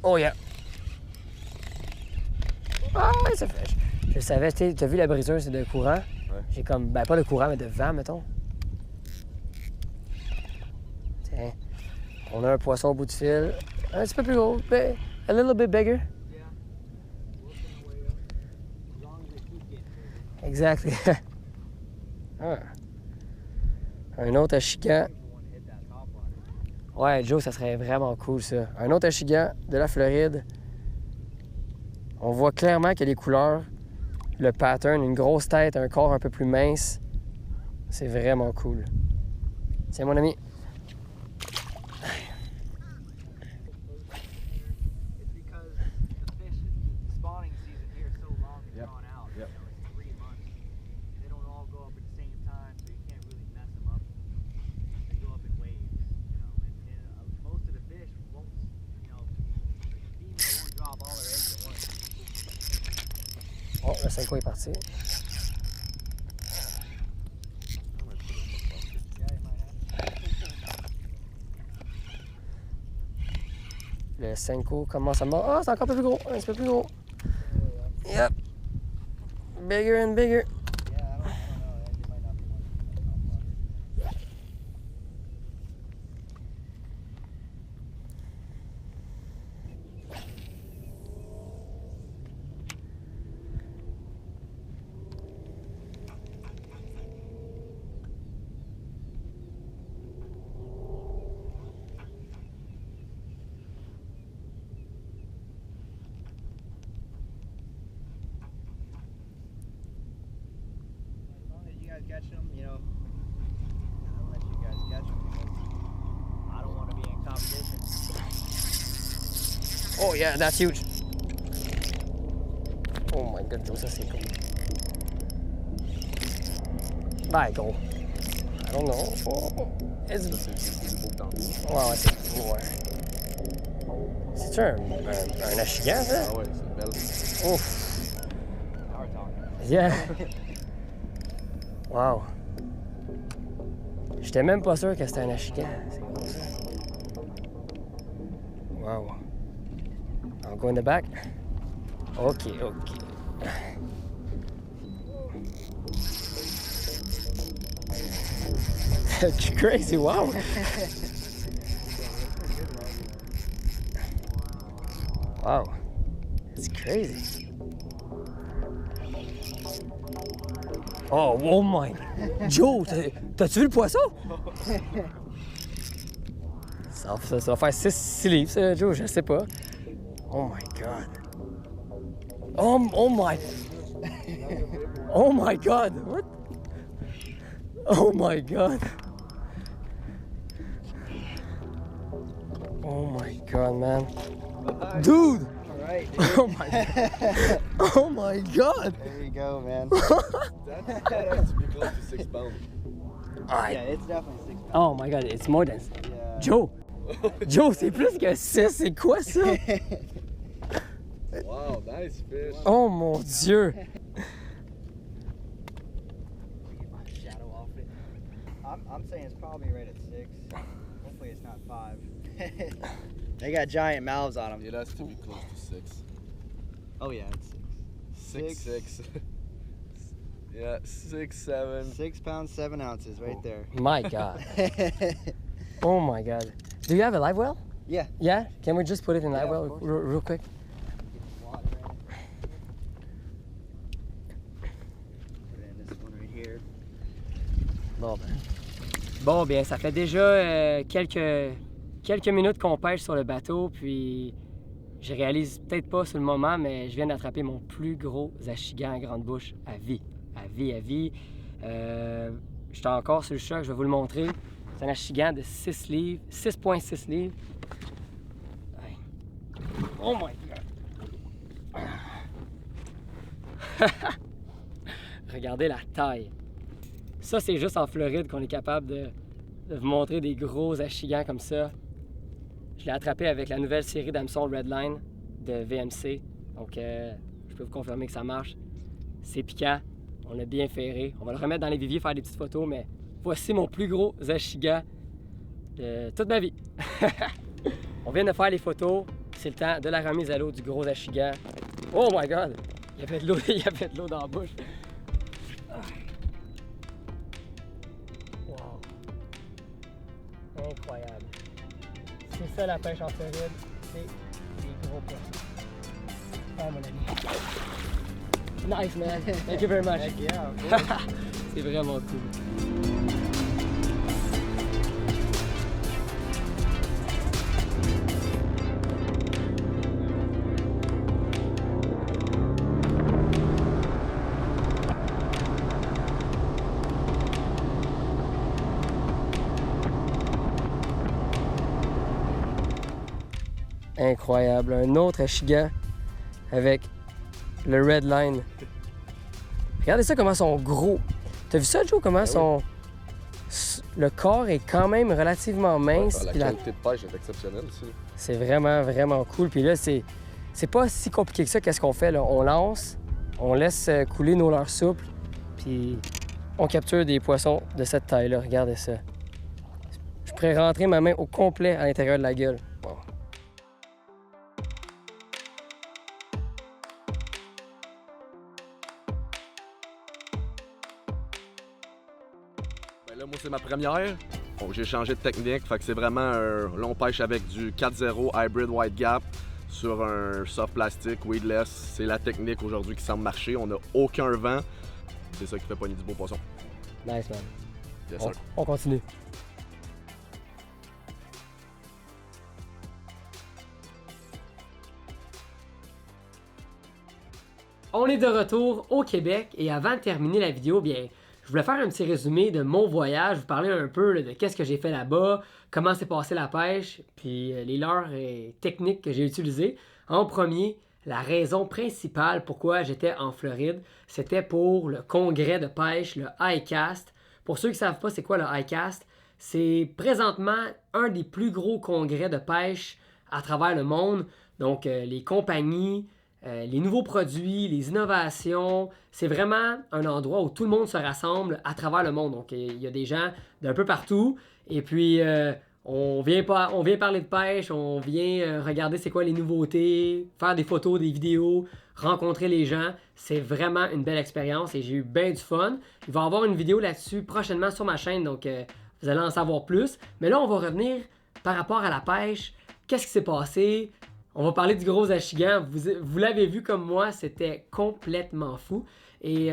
Oh yeah! Ah, ouais, ça fait... Je savais, tu as vu la briseuse de courant? Ouais. J'ai comme, ben pas de courant, mais de vent, mettons. Tiens, on a un poisson au bout du fil. Un petit peu plus gros, but a little bit bigger. Exactly. Ah. Un autre achigan. Ouais, Joe, ça serait vraiment cool, ça. Un autre achigan de la Floride. On voit clairement qu'il y a des couleurs, le pattern, une grosse tête, un corps un peu plus mince. C'est vraiment cool. Tiens, mon ami. Oh, le 5 est parti. Le 5 commence à mordre. Ah, c'est encore un peu plus gros. Un petit peu plus gros. Yep. Bigger and bigger. Catch them, you know, I'll let you guys catch them because I don't want to be in competition. Oh yeah, that's huge. Oh my god, Joe, ça c'est cool. Bye, go. I don't know. Oh, it's... Ouais, c'est cool, ouais. C'est-tu un achigan, ça? Ah ouais, c'est une belle. Ouf. Now we're talking. Yeah. Wow. J'étais même pas sûr que c'était un achigan. C'est gros ça. Wow. I'll go in the back. OK. That's crazy, wow. Wow. It's crazy. Oh my! Joe, t'as-tu vu le poisson? Ça va faire 6 livres, ça, Joe, je sais pas. Oh my God. Oh my... Oh my God! What? Oh my God! Oh my God, man. Dude! All right. Oh my God! Oh my God! There you go, man. That has to be close to 6 pounds. Yeah, it's definitely 6 pounds. Oh my God, it's more than... Yeah. Joe! Joe, c'est plus que 6, c'est quoi ça? Wow, nice fish. Oh mon Dieu! Get my shadow off it. I'm saying it's probably right at 6. Hopefully it's not 5. They got giant mouths on them. It has to be close to 6. Oh yeah, it's 6. 6. Yeah, 6, 7. 6 pounds, 7 ounces right there. My God. Oh my God. Do you have a live well? Yeah. Yeah? Can we just put it in live Yeah, well of course. real quick? Water in it. Put it in this one right here. Bon bien, ça fait déjà quelques minutes qu'on pêche sur le bateau, puis je réalise peut-être pas sur le moment, mais je viens d'attraper mon plus gros achigan à grande bouche à vie. J'étais encore sur le choc, je vais vous le montrer. C'est un achigan de 6 livres, 6,6 livres. Ouais. Oh my God! Regardez la taille. Ça, c'est juste en Floride qu'on est capable de vous montrer des gros achigans comme ça. Je l'ai attrapé avec la nouvelle série d'hameçons Redline de VMC. Donc, je peux vous confirmer que ça marche. C'est piquant. On a bien ferré. On va le remettre dans les viviers, faire des petites photos, mais voici mon plus gros achigan de toute ma vie. On vient de faire les photos. c'est le temps de la remise à l'eau du gros achigan. Oh my god! Il y avait de l'eau, il y avait de l'eau dans la bouche. Wow! Incroyable. C'est ça la pêche en Floride, c'est des gros poissons. Oh mon ami. Nice man! Thank you very much. Heck yeah, of course. C'est vraiment cool. Incroyable. Un autre achigan avec le red line. Regardez ça comment ils sont gros. T'as vu ça, Joe? Comment le corps est quand même relativement mince. La puis qualité de pêche est exceptionnelle aussi. c'est vraiment, vraiment cool. Puis là, c'est pas si compliqué que ça. Qu'est-ce qu'on fait, là? On lance, on laisse couler nos leurres souples, puis on capture des poissons de cette taille-là. Regardez ça. Je pourrais rentrer ma main au complet à l'intérieur de la gueule. Wow. Ben là, moi, c'est ma première. Donc, j'ai changé de technique. Fait que c'est vraiment un long pêche avec du 4-0 Hybrid White Gap sur un soft plastique weedless. C'est la technique aujourd'hui qui semble marcher. On n'a aucun vent. C'est ça qui fait pogner du beau poisson. Nice, man. Yes, sir. On continue. On est de retour au Québec et avant de terminer la vidéo, bien, je voulais faire un petit résumé de mon voyage, vous parler un peu là, de qu'est-ce que j'ai fait là-bas, comment s'est passée la pêche, puis les leurres et techniques que j'ai utilisées. En premier, la raison principale pourquoi j'étais en Floride, c'était pour le congrès de pêche, le ICAST. Pour ceux qui ne savent pas c'est quoi le ICAST, c'est présentement un des plus gros congrès de pêche à travers le monde. Donc les compagnies, les nouveaux produits, les innovations, c'est vraiment un endroit où tout le monde se rassemble à travers le monde. Donc, il y a des gens d'un peu partout. Et puis, on vient parler de pêche, on vient regarder c'est quoi les nouveautés, faire des photos, des vidéos, rencontrer les gens. C'est vraiment une belle expérience et j'ai eu bien du fun. Il va y avoir une vidéo là-dessus prochainement sur ma chaîne, donc vous allez en savoir plus. Mais là, on va revenir par rapport à la pêche. Qu'est-ce qui s'est passé? On va parler du gros achigan. Vous l'avez vu comme moi, c'était complètement fou. Et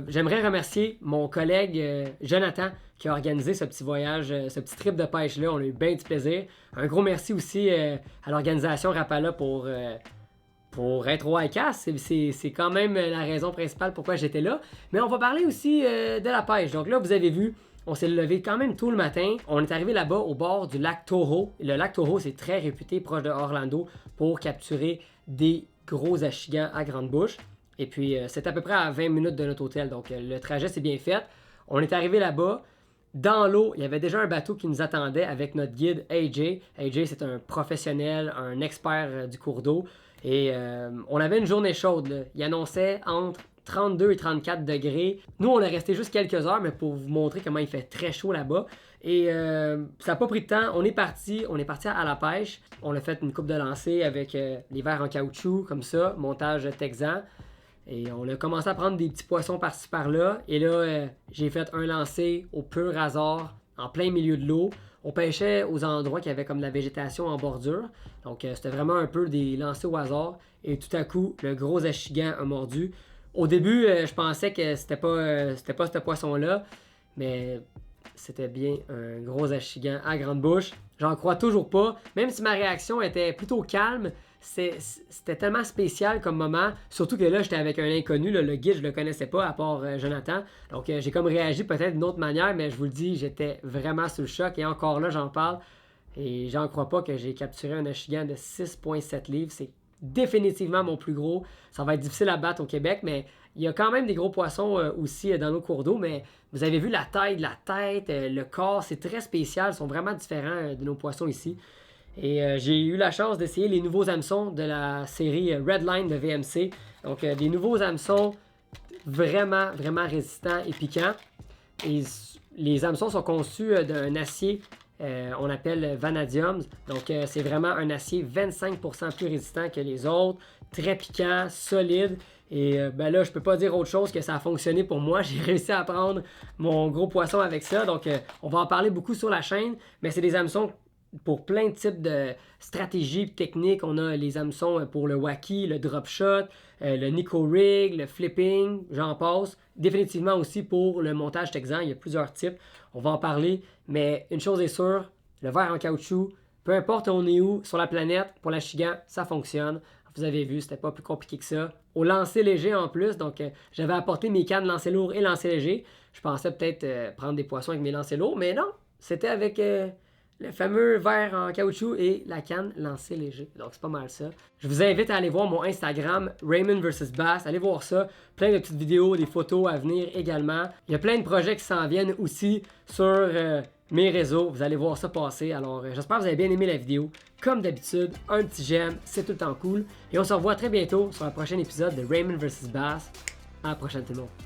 j'aimerais remercier mon collègue Jonathan qui a organisé ce petit voyage, ce petit trip de pêche-là. On a eu bien du plaisir. Un gros merci aussi à l'organisation Rapala pour être au ICAST. C'est quand même la raison principale pourquoi j'étais là. Mais on va parler aussi de la pêche. Donc là, vous avez vu, on s'est levé quand même tôt le matin. On est arrivé là-bas au bord du lac Tahoe. Le lac Tahoe, c'est très réputé, proche de Orlando, pour capturer des gros achigans à grande bouche. Et puis, c'est à peu près à 20 minutes de notre hôtel. Donc, le trajet, c'est bien fait. On est arrivé là-bas. Dans l'eau, il y avait déjà un bateau qui nous attendait avec notre guide AJ. AJ, c'est un professionnel, un expert du cours d'eau. Et on avait une journée chaude, là. Il annonçait entre 32 et 34 degrés. Nous, on est resté juste quelques heures, mais pour vous montrer comment il fait très chaud là-bas. Et ça n'a pas pris de temps. On est parti à la pêche. On a fait une coupe de lancer avec les verres en caoutchouc, comme ça, montage texan. Et on a commencé à prendre des petits poissons par-ci par-là. Et là, j'ai fait un lancer au pur hasard, en plein milieu de l'eau. On pêchait aux endroits qui avaient comme de la végétation en bordure. Donc, c'était vraiment un peu des lancers au hasard. Et tout à coup, le gros achigan a mordu. Au début, je pensais que c'était pas ce poisson-là. Mais c'était bien un gros achigan à grande bouche. J'en crois toujours pas. Même si ma réaction était plutôt calme, c'était tellement spécial comme moment. Surtout que là, j'étais avec un inconnu. Là, le guide, je le connaissais pas, à part Jonathan. Donc, j'ai comme réagi peut-être d'une autre manière, mais je vous le dis, j'étais vraiment sous le choc. Et encore là, j'en parle. Et j'en crois pas que j'ai capturé un achigan de 6,7 livres. C'est définitivement mon plus gros. Ça va être difficile à battre au Québec, mais il y a quand même des gros poissons aussi dans nos cours d'eau. Mais vous avez vu la taille de la tête, le corps, c'est très spécial. Ils sont vraiment différents de nos poissons ici. Et j'ai eu la chance d'essayer les nouveaux hameçons de la série Redline de VMC. Donc, des nouveaux hameçons vraiment, vraiment résistants et piquants. Et les hameçons sont conçus d'un acier on appelle vanadium. Donc, c'est vraiment un acier 25% plus résistant que les autres, très piquant, solide. Et ben là, je peux pas dire autre chose que ça a fonctionné pour moi. J'ai réussi à prendre mon gros poisson avec ça. Donc, on va en parler beaucoup sur la chaîne, mais c'est des hameçons pour plein de types de stratégies techniques. On a les hameçons pour le wacky, le drop shot, le Nico rig, le flipping, j'en passe. Définitivement aussi pour le montage texan, il y a plusieurs types. On va en parler, mais une chose est sûre, le verre en caoutchouc, peu importe on est où sur la planète, pour l'achigan, ça fonctionne. Vous avez vu, c'était pas plus compliqué que ça. Au lancer léger en plus, donc j'avais apporté mes cannes lancer lourd et lancer léger. Je pensais peut-être prendre des poissons avec mes lancers lourds, mais non, c'était avec le fameux verre en caoutchouc et la canne lancer léger. Donc c'est pas mal ça. Je vous invite à aller voir mon Instagram, Raymond vs Bass. Allez voir ça. Plein de petites vidéos, des photos à venir également. Il y a plein de projets qui s'en viennent aussi sur mes réseaux. Vous allez voir ça passer. Alors j'espère que vous avez bien aimé la vidéo. Comme d'habitude, un petit j'aime, c'est tout le temps cool. Et on se revoit très bientôt sur un prochain épisode de Raymond vs Bass. À la prochaine tout le monde.